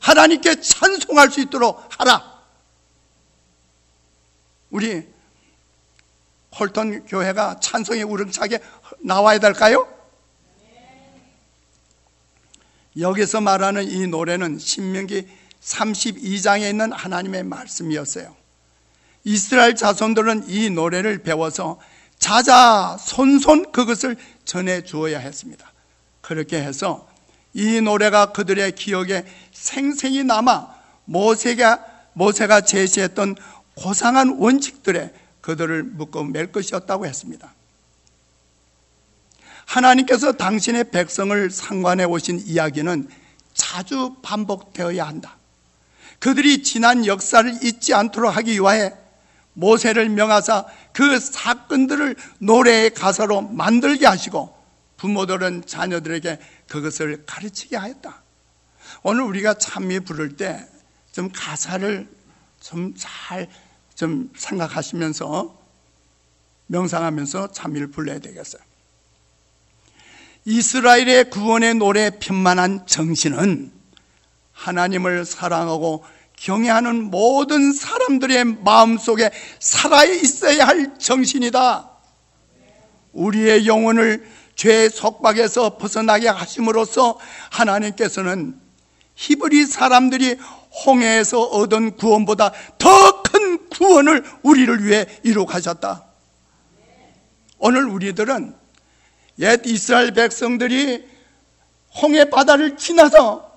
하나님께 찬송할 수 있도록 하라. 우리 홀턴 교회가 찬송에 우렁차게 나와야 될까요? 여기서 말하는 이 노래는 신명기 32장에 있는 하나님의 말씀이었어요. 이스라엘 자손들은 이 노래를 배워서 자자손손 그것을 전해 주어야 했습니다. 그렇게 해서 이 노래가 그들의 기억에 생생히 남아 모세가 모세가 제시했던 고상한 원칙들에 그들을 묶어 맬 것이었다고 했습니다. 하나님께서 당신의 백성을 상관해 오신 이야기는 자주 반복되어야 한다. 그들이 지난 역사를 잊지 않도록 하기 위하여 모세를 명하사 그 사건들을 노래의 가사로 만들게 하시고 부모들은 자녀들에게 그것을 가르치게 하였다. 오늘 우리가 찬미 부를 때 좀 가사를 좀 잘 생각하시면서 명상하면서 찬미를 불러야 되겠어요. 이스라엘의 구원의 노래의 편만한 정신은 하나님을 사랑하고 경외하는 모든 사람들의 마음속에 살아있어야 할 정신이다. 우리의 영혼을 죄의 속박에서 벗어나게 하심으로써 하나님께서는 히브리 사람들이 홍해에서 얻은 구원보다 더 큰 구원을 우리를 위해 이룩하셨다. 오늘 우리들은 옛 이스라엘 백성들이 홍해 바다를 지나서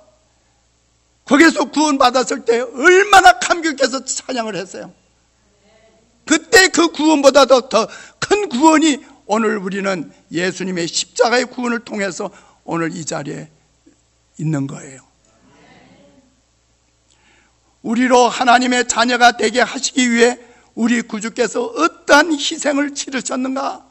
거기서 구원받았을 때 얼마나 감격해서 찬양을 했어요. 그때 그 구원보다도 더 큰 구원이 오늘 우리는 예수님의 십자가의 구원을 통해서 오늘 이 자리에 있는 거예요. 우리로 하나님의 자녀가 되게 하시기 위해 우리 구주께서 어떠한 희생을 치르셨는가?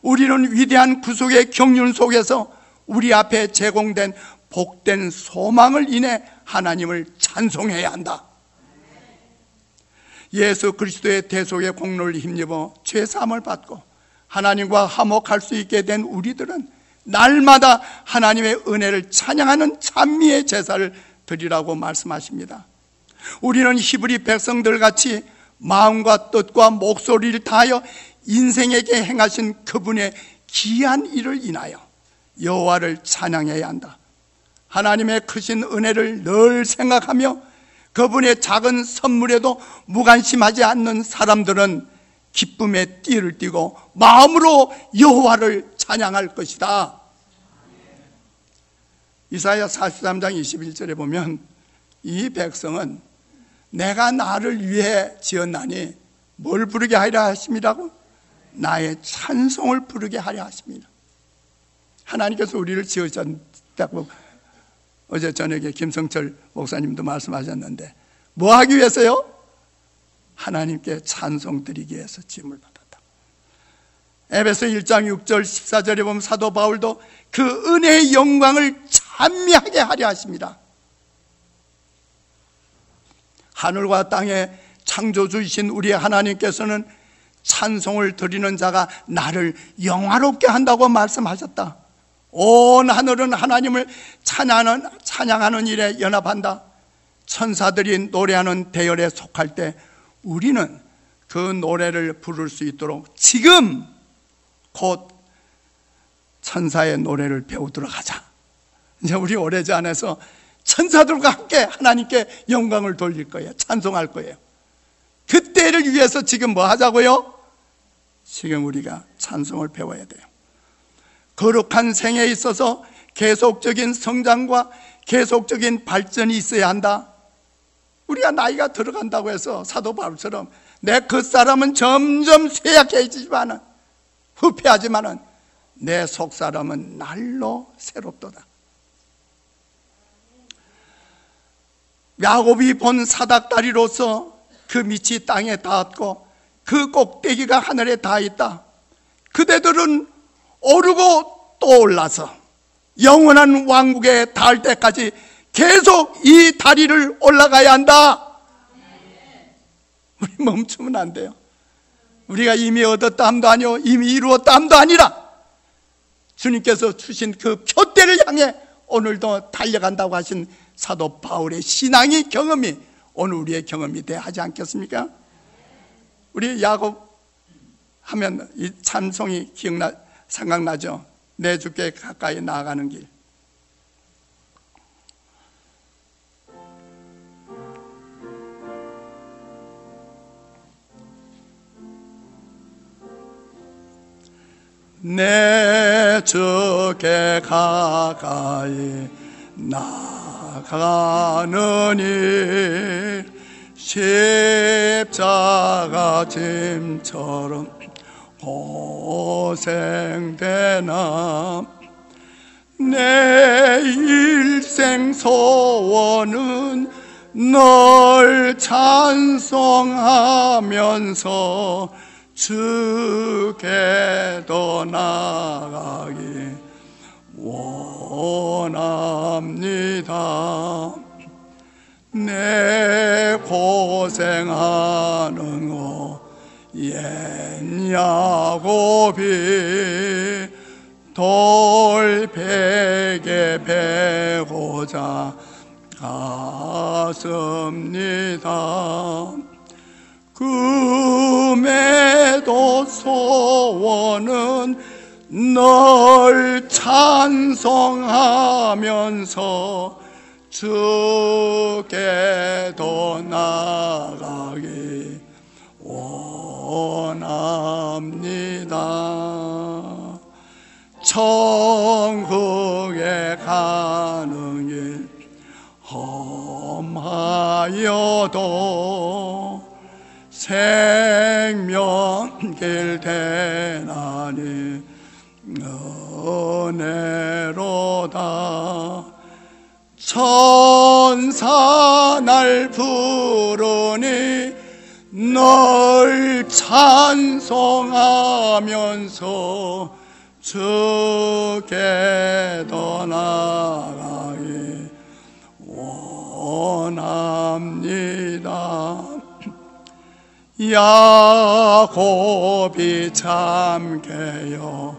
우리는 위대한 구속의 경륜 속에서 우리 앞에 제공된 복된 소망을 인해 하나님을 찬송해야 한다. 예수 그리스도의 대속의 공로를 힘입어 죄사함을 받고 하나님과 화목할 수 있게 된 우리들은 날마다 하나님의 은혜를 찬양하는 찬미의 제사를 드리라고 말씀하십니다. 우리는 히브리 백성들 같이 마음과 뜻과 목소리를 다하여 인생에게 행하신 그분의 귀한 일을 인하여 여호와를 찬양해야 한다. 하나님의 크신 은혜를 늘 생각하며 그분의 작은 선물에도 무관심하지 않는 사람들은 기쁨의 띠를 띠고 마음으로 여호와를 찬양할 것이다. 이사야 43장 21절에 보면 이 백성은 내가 나를 위해 지었나니 뭘 부르게 하리라 하심이라고? 나의 찬송을 부르게 하려 하십니다. 하나님께서 우리를 지으셨다고 어제 저녁에 김성철 목사님도 말씀하셨는데 뭐 하기 위해서요? 하나님께 찬송 드리기 위해서 지음을 받았다. 에베소 1장 6절 14절에 보면 사도 바울도 그 은혜의 영광을 찬미하게 하려 하십니다. 하늘과 땅의 창조주이신 우리 하나님께서는 찬송을 드리는 자가 나를 영화롭게 한다고 말씀하셨다. 온 하늘은 하나님을 찬양하는 일에 연합한다. 천사들이 노래하는 대열에 속할 때 우리는 그 노래를 부를 수 있도록 지금 곧 천사의 노래를 배우도록 하자. 이제 우리 오래전에서 천사들과 함께 하나님께 영광을 돌릴 거예요. 찬송할 거예요. 그때를 위해서 지금 뭐 하자고요? 지금 우리가 찬송을 배워야 돼요. 거룩한 생에 있어서 계속적인 성장과 계속적인 발전이 있어야 한다. 우리가 나이가 들어간다고 해서 사도 바울처럼 내 겉사람은 점점 쇠약해지지만은 후패하지만은 내 속사람은 날로 새롭도다. 야곱이 본 사닥다리로서 그 밑이 땅에 닿았고 그 꼭대기가 하늘에 닿아있다. 그대들은 오르고 또 올라서 영원한 왕국에 닿을 때까지 계속 이 다리를 올라가야 한다. 우리 멈추면 안 돼요. 우리가 이미 얻었다 함도 아니요 이미 이루었다 함도 아니라 주님께서 주신 그 표대를 향해 오늘도 달려간다고 하신 사도 바울의 신앙의 경험이 오늘 우리의 경험이 돼야 하지 않겠습니까? 우리 야곱 하면 이 찬송이 생각나죠? 내 주께 가까이 나아가는 길. 내 주께 가까이 나아가는 일 십자가 짐처럼 고생되나 내 일생 소원은 널 찬송하면서 주께도 나가기 원합니다. 내 고생하는 거 옛 야곱이 돌베개 베고자 갔습니다. 금에도 소원은 널 찬송하면서 주께도 나가기 원합니다. 천국에 가는 길 험하여도 생명길 대나니 은혜로다. 천사 날 부르니 널 찬송하면서 주께도 나가기 원합니다. 야곱이 참게요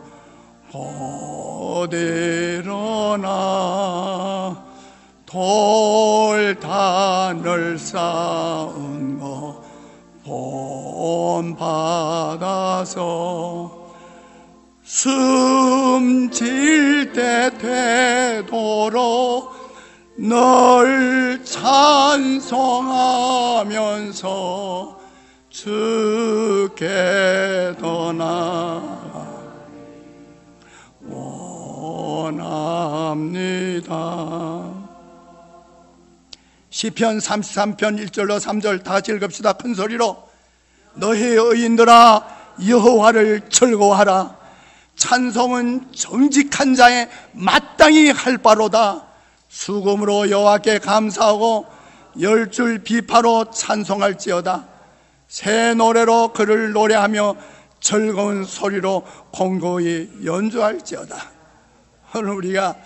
곧 일어나 돌단을 쌓은 거 본받아서 숨질 때 되도록 널 찬송하면서 주께도 나가기 원합니다. 시편 33편 1절로 3절 다 같이 읽읍시다. 큰 소리로. 너희 의인들아 여호와를 즐거워하라. 찬송은 정직한 자의 마땅히 할 바로다. 수금으로 여호와께 감사하고 10줄 비파로 찬송할지어다. 새 노래로 그를 노래하며 즐거운 소리로 공고히 연주할지어다. 오늘 우리가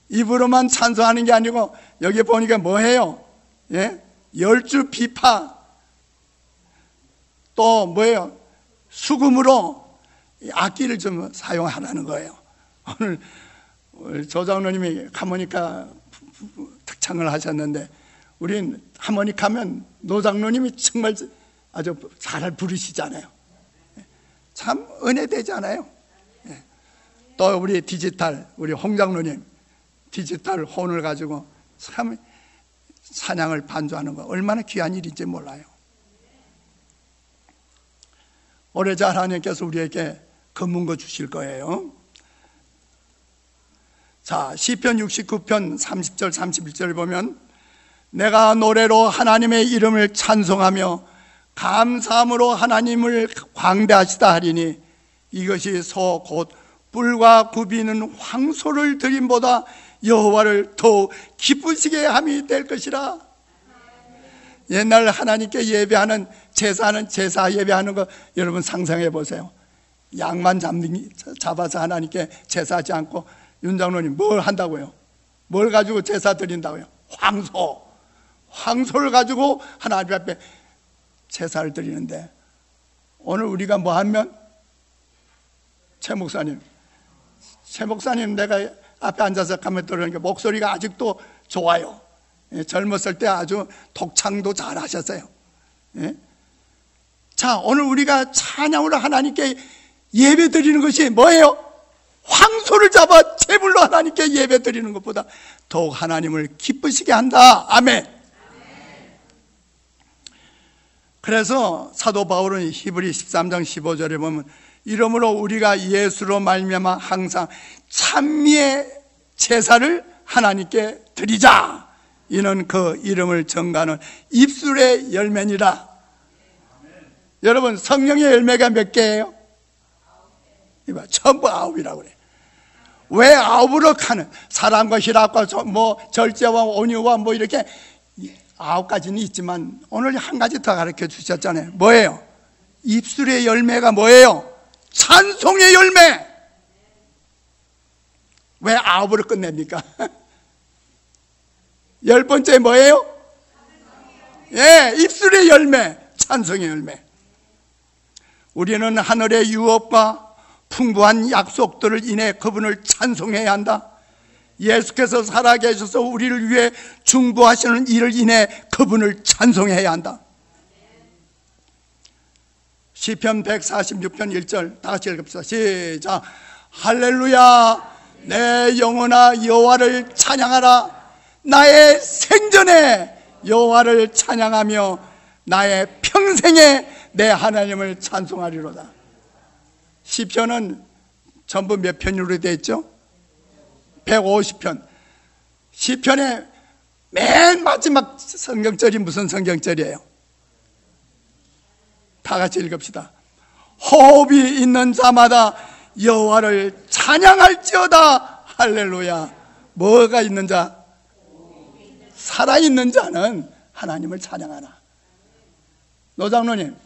입으로만 찬송하는 게 아니고 여기 보니까 뭐해요? 예? 10줄 비파 또 뭐예요? 수금으로 악기를 좀 사용하라는 거예요. 오늘 조장로님이 하모니카 특창을 하셨는데 우린 하모니카 하면 노장로님이 정말 아주 잘 부르시잖아요. 참 은혜되잖아요. 또 우리 디지털 우리 홍장로님 디지털 혼을 가지고 참 찬양을 반주하는 거 얼마나 귀한 일인지 몰라요. 오래자 하나님께서 우리에게 검은 주실 거예요. 자, 시편 69편 30절 31절 보면 내가 노래로 하나님의 이름을 찬송하며 감사함으로 하나님을 광대하시다 하리니 이것이 소 곧 뿔과 굽이는 황소를 드림보다 여호와를 더욱 기쁘시게 함이 될 것이라. 옛날 하나님께 예배하는 제사하는 제사 예배하는 거 여러분 상상해 보세요. 양만 잡아서 하나님께 제사하지 않고 윤장로님 뭘 한다고요? 뭘 가지고 제사 드린다고요? 황소를 가지고 하나님 앞에 제사를 드리는데 오늘 우리가 뭐 하면 최 목사님 내가 앞에 앉아서 가면 들으니까 목소리가 아직도 좋아요. 예, 젊었을 때 아주 독창도 잘 하셨어요. 예? 자, 오늘 우리가 찬양으로 하나님께 예배 드리는 것이 뭐예요? 황소를 잡아 제물로 하나님께 예배 드리는 것보다 더욱 하나님을 기쁘시게 한다. 아멘. 그래서 사도 바울은 히브리 13장 15절에 보면 이러므로 우리가 예수로 말미암아 항상 찬미의 제사를 하나님께 드리자 이는 그 이름을 전가하는 입술의 열매니라. 여러분, 성령의 열매가 몇 개예요? 이봐, 전부 9이라고 그래. 왜 9으로 가는? 사랑과 희락과 절제와 온유와 이렇게 9가지는 있지만 오늘 한 가지 더 가르쳐 주셨잖아요. 뭐예요? 입술의 열매가 뭐예요? 찬송의 열매. 왜 9으로 끝냅니까? 10번째 뭐예요? 예, 입술의 열매, 찬송의 열매. 우리는 하늘의 유업과 풍부한 약속들을 인해 그분을 찬송해야 한다. 예수께서 살아계셔서 우리를 위해 중보하시는 일을 인해 그분을 찬송해야 한다. 시편 146편 1절 다 같이 읽읍시다. 시작. 할렐루야, 내 영혼아 여호와를 찬양하라. 나의 생전에 여호와를 찬양하며 나의 평생에 내 하나님을 찬송하리로다. 시편은 전부 몇 편으로 되어 있죠? 150편. 시편의 맨 마지막 성경절이 무슨 성경절이에요? 다 같이 읽읍시다. 호흡이 있는 자마다 여호와를 찬양할지어다. 할렐루야. 뭐가 있는 자? 살아있는 자는 하나님을 찬양하라. 노장로님,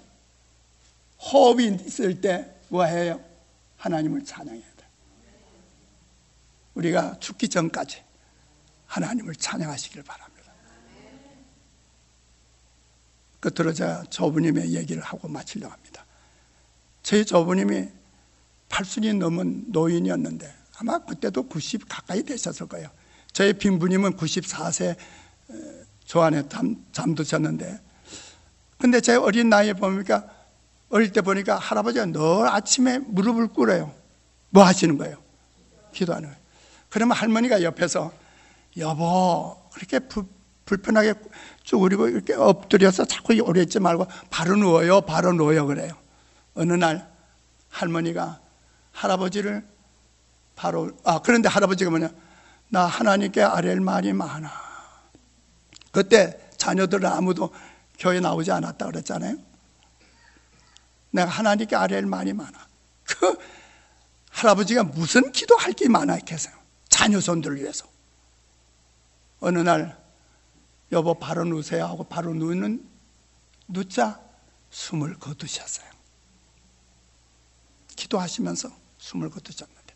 호흡이 있을 때 뭐 해요? 하나님을 찬양해야 돼. 우리가 죽기 전까지 하나님을 찬양하시길 바랍니다. 끝으로 제가 조부님의 얘기를 하고 마치려고 합니다. 저희 조부님이 80이 넘은 노인이었는데 아마 그때도 90 가까이 되셨을 거예요. 저희 빈부님은 94세 조 안에 잠드셨는데, 근데 제 어린 나이에 보니까, 어릴 때 보니까 할아버지가 늘 아침에 무릎을 꿇어요. 뭐 하시는 거예요? 기도하는 거예요. 그러면 할머니가 옆에서 여보 그렇게 불편하게 쭈그리고 이렇게 엎드려서 자꾸 오래 있지 말고 바로 누워요, 바로 누워요 그래요. 어느 날 할머니가 할아버지를 그런데 할아버지가 뭐냐, 나 하나님께 아뢰할 말이 많아. 그때 자녀들은 아무도 교회 나오지 않았다 그랬잖아요. 내가 하나님께 아뢰할 말이 많아. 그 할아버지가 무슨 기도할 게 많아 했겠어요. 자녀손들을 위해서. 어느 날 여보 바로 누우세요 하고 바로 누자 숨을 거두셨어요. 기도하시면서 숨을 거두셨는데,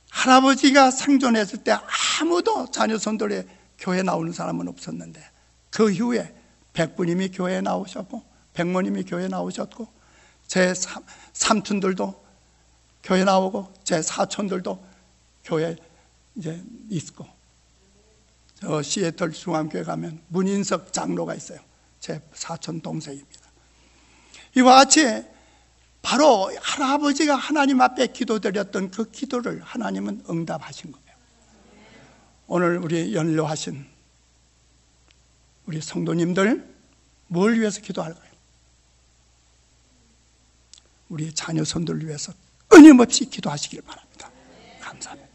할아버지가 생존했을 때 아무도 자녀손들의 교회 나오는 사람은 없었는데, 그 이후에 백부님이 교회에 나오셨고 백모님이 교회에 나오셨고 제 삼촌들도 교회 나오고 제 사촌들도 교회에 이제 있고, 저 시애틀 중앙교회 가면 문인석 장로가 있어요. 제 사촌 동생입니다. 이와 같이 바로 할아버지가 하나님 앞에 기도드렸던 그 기도를 하나님은 응답하신 거예요. 오늘 우리 연로하신 우리 성도님들 뭘 위해서 기도할까요? 우리 자녀손들을 위해서 끊임없이 기도하시길 바랍니다. 감사합니다.